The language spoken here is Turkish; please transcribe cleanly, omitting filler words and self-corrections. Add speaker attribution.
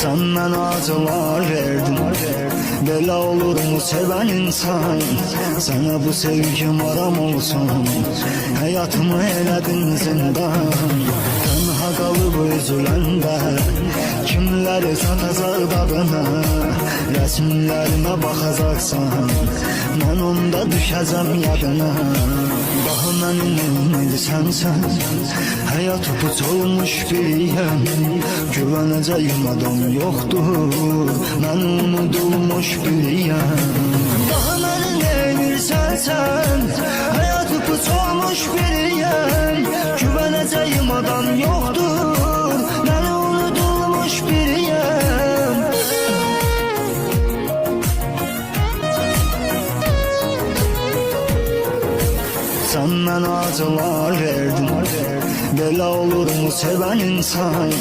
Speaker 1: Senden acılar verdim. Böyle olur mu seven insan? Sana bu sevgim aram olsun. Hayatımı eledin zindan. Tenha kalıp üzülende kimleri satacak dadına? Resimlerime bakacaksan ben onda düşeceğim yadına. Daha benim sensen hayat upuç olmuş biriyim. Güveneceğim adam yoktur, ben unudulmuş biriyim. Daha benim sensen hayat upuç olmuş biriyim. Güveneceğim adam yoktur, ben unudulmuş biriyim. Senden acılar verdim. Böyle olur mu seven insan?